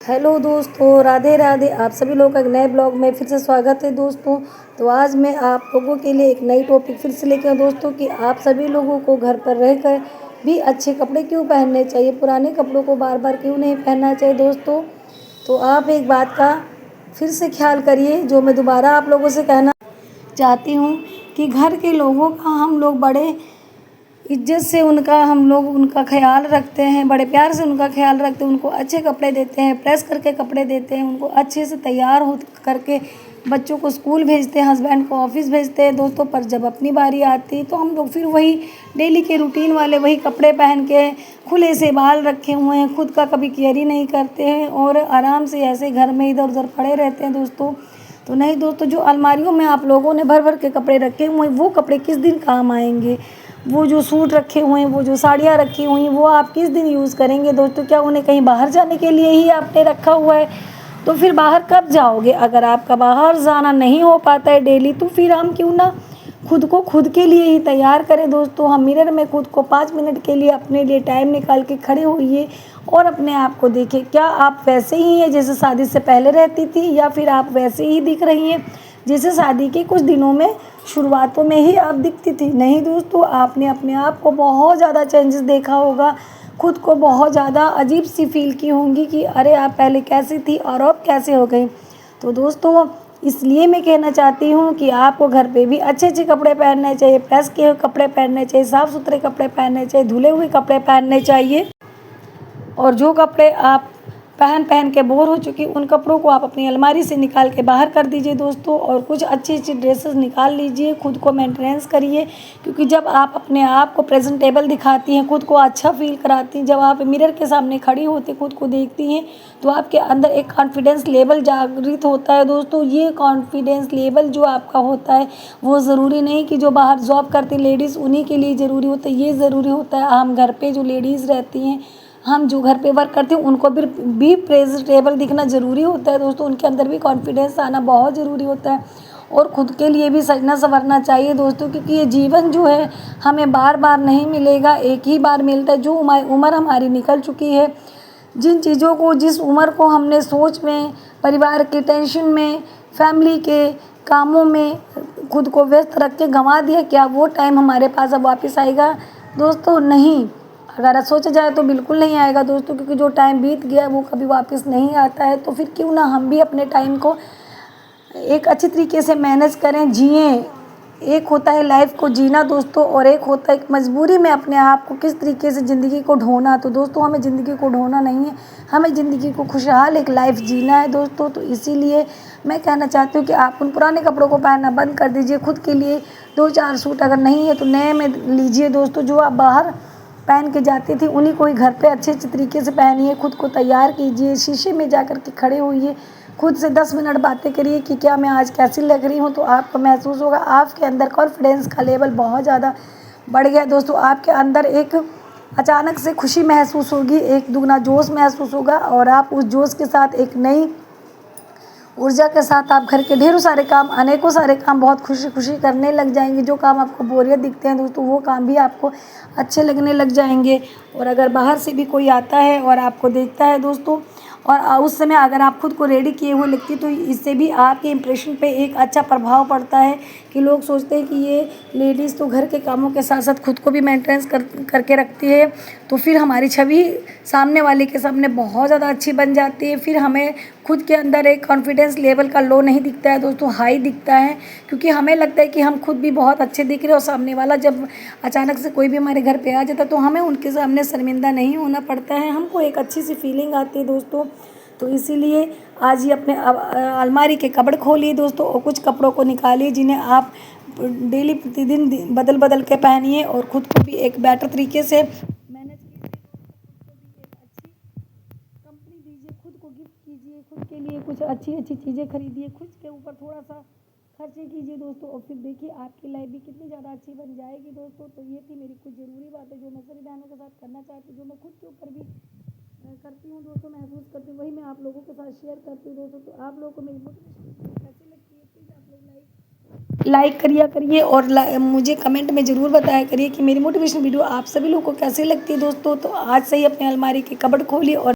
Hello दोस्तों, राधे राधे। आप सभी लोगों का एक नए ब्लॉग में फिर से स्वागत है दोस्तों। तो आज मैं आप लोगों के लिए एक नई टॉपिक फिर से लेकर दोस्तों कि आप सभी लोगों को घर पर रहकर भी अच्छे कपड़े क्यों पहनने चाहिए, पुराने कपड़ों को बार बार क्यों नहीं पहनना चाहिए दोस्तों। तो आप एक बात का फिर से ख्याल करिए जो मैं दोबारा आप लोगों से कहना चाहती हूँ कि घर के लोगों का हम लोग बड़े इज्जत से हम लोग उनका ख्याल रखते हैं, बड़े प्यार से उनका ख्याल रखते हैं, उनको अच्छे कपड़े देते हैं, प्रेस करके कपड़े देते हैं, उनको अच्छे से तैयार हो करके बच्चों को स्कूल भेजते हैं, हस्बैंड को ऑफिस भेजते हैं दोस्तों। पर जब अपनी बारी आती है तो हम लोग फिर वही डेली के रूटीन वाले वही कपड़े पहन के खुले से बाल रखे हुए हैं, खुद का कभी केयर ही नहीं करते हैं और आराम से ऐसे घर में इधर उधर पड़े रहते हैं दोस्तों। तो नहीं दोस्तों, जो अलमारियों में आप लोगों ने भर भर के कपड़े रखे हुए हैं वो कपड़े किस दिन काम आएंगे। वो जो सूट रखे हुए हैं, वो जो साड़ियाँ रखी हुई हैं, वो आप किस दिन यूज़ करेंगे दोस्तों। क्या उन्हें कहीं बाहर जाने के लिए ही आपने रखा हुआ है? तो फिर बाहर कब जाओगे? अगर आपका बाहर जाना नहीं हो पाता है डेली, तो फिर हम क्यों ना खुद को खुद के लिए ही तैयार करें दोस्तों। हम मिरर में खुद को 5 मिनट के लिए अपने लिए टाइम निकाल के खड़े होइए और अपने आप को देखिए। क्या आप वैसे ही हैं जैसे शादी से पहले रहती थी, या फिर आप वैसे ही दिख रही हैं जैसे शादी के कुछ दिनों में शुरुआतों में ही आप दिखती थी? नहीं दोस्तों, आपने अपने आप को बहुत ज़्यादा चेंजेस देखा होगा, खुद को बहुत ज़्यादा अजीब सी फील की होंगी कि अरे आप पहले कैसी थी और अब कैसे हो गई। तो दोस्तों, इसलिए मैं कहना चाहती हूँ कि आपको घर पे भी अच्छे अच्छे कपड़े पहनने चाहिए, प्रेस किए हुए कपड़े पहनने चाहिए, साफ़ सुथरे कपड़े पहनने चाहिए, धुले हुए कपड़े पहनने चाहिए। और जो कपड़े आप पहन पहन के बोर हो चुकी उन कपड़ों को आप अपनी अलमारी से निकाल के बाहर कर दीजिए दोस्तों, और कुछ अच्छी अच्छी ड्रेसेस निकाल लीजिए, खुद को मेंटेनेंस करिए। क्योंकि जब आप अपने आप को प्रेजेंटेबल दिखाती हैं, खुद को अच्छा फील कराती हैं, जब आप मिरर के सामने खड़ी होती खुद को देखती हैं, तो आपके अंदर एक कॉन्फिडेंस लेवल जागृत होता है दोस्तों। ये कॉन्फिडेंस लेवल जो आपका होता है वो ज़रूरी नहीं कि जो बाहर जॉब करती लेडीज़ उन्हीं के लिए ज़रूरी होता है, ये ज़रूरी होता है हम घर पे जो लेडीज़ रहती हैं, हम जो घर पे वर्क करते हैं, उनको भी प्रेजेंटेबल दिखना ज़रूरी होता है दोस्तों। उनके अंदर भी कॉन्फिडेंस आना बहुत ज़रूरी होता है और ख़ुद के लिए भी सजना संवरना चाहिए दोस्तों। क्योंकि ये जीवन जो है हमें बार बार नहीं मिलेगा, एक ही बार मिलता है। जो उम्र हमारी निकल चुकी है, जिन चीज़ों को जिस उम्र को हमने सोच में, परिवार के टेंशन में, फैमिली के कामों में खुद को व्यस्त रख के गंवा दिया, क्या वो टाइम हमारे पास अब वापस आएगा दोस्तों? नहीं। अगर सोचा जाए तो बिल्कुल नहीं आएगा दोस्तों, क्योंकि जो टाइम बीत गया वो कभी वापस नहीं आता है। तो फिर क्यों ना हम भी अपने टाइम को एक अच्छी तरीके से मैनेज करें, जिएं। एक होता है लाइफ को जीना दोस्तों, और एक होता है एक मजबूरी में अपने आप को किस तरीके से ज़िंदगी को ढोना। तो दोस्तों, हमें ज़िंदगी को ढोना नहीं है, हमें ज़िंदगी को खुशहाल एक लाइफ जीना है दोस्तों। तो इसीलिए मैं कहना चाहती हूँ कि आप उन पुराने कपड़ों को पहनना बंद कर दीजिए। खुद के लिए 2-4 सूट अगर नहीं है तो नए में लीजिए दोस्तों। जो आप बाहर पहन के जाती थी उन्हीं को ही घर पे अच्छे अच्छे तरीके से पहनिए, खुद को तैयार कीजिए, शीशे में जा कर के खड़े होइए, खुद से 10 मिनट बातें करिए कि क्या मैं आज कैसी लग रही हूँ। तो आपको महसूस होगा आपके अंदर कॉन्फिडेंस का लेवल बहुत ज़्यादा बढ़ गया दोस्तों। आपके अंदर एक अचानक से खुशी महसूस होगी, एक दुगना जोश महसूस होगा, और आप उस जोश के साथ एक नई ऊर्जा के साथ आप घर के ढेरों सारे काम, अनेकों सारे काम बहुत खुशी खुशी करने लग जाएंगे। जो काम आपको बोरियत दिखते हैं दोस्तों, वो काम भी आपको अच्छे लगने लग जाएंगे। और अगर बाहर से भी कोई आता है और आपको देखता है दोस्तों, और उस समय अगर आप खुद को रेडी किए हुए लगती, तो इससे भी आपके इम्प्रेशन पे एक अच्छा प्रभाव पड़ता है कि लोग सोचते हैं कि ये लेडीज़ तो घर के कामों के साथ साथ खुद को भी मेंटेनेंस करके रखती है। तो फिर हमारी छवि सामने वाले के सामने बहुत ज़्यादा अच्छी बन जाती है। फिर हमें खुद के अंदर एक कॉन्फिडेंस लेवल का लो नहीं दिखता है दोस्तों, हाई दिखता है। क्योंकि हमें लगता है कि हम खुद भी बहुत अच्छे दिख रहे हैं, और सामने वाला जब अचानक से कोई भी हमारे घर पे आ जाता है तो हमें उनके सामने शर्मिंदा नहीं होना पड़ता है, हमको एक अच्छी सी फीलिंग आती है दोस्तों। तो इसीलिए आज ही अपने अलमारी के कपड़ खोलिए दोस्तों, और कुछ कपड़ों को निकालिए जिन्हें आप डेली प्रतिदिन बदल बदल के पहनिए, और ख़ुद को भी एक बेटर तरीके से मैनेज कीजिए। कंपनी दीजिए, खुद को गिफ्ट कीजिए, खुद के लिए कुछ अच्छी अच्छी चीज़ें खरीदिए, खुद के ऊपर थोड़ा सा खर्चे कीजिए दोस्तों, और फिर देखिए आपकी लाइफ भी कितनी ज़्यादा अच्छी बन जाएगी दोस्तों। तो ये थी मेरी कुछ ज़रूरी बातें जो मैं सभी बहनों के साथ करना चाहती हूँ, जो मैं खुद के ऊपर भी करती हूँ दोस्तों, महसूस करती हूँ, वही मैं आप लोगों के साथ शेयर करती हूँ दोस्तों। तो आप लोगों को मेरी मोटिवेशन कैसी लगती है, प्लीज़ आप लोग लाइक करिए और मुझे कमेंट में ज़रूर बताया करिए कि मेरी मोटिवेशन वीडियो आप सभी लोगों को कैसी लगती है दोस्तों। तो आज से ही अपने अलमारी के कबर्ड खोलिए और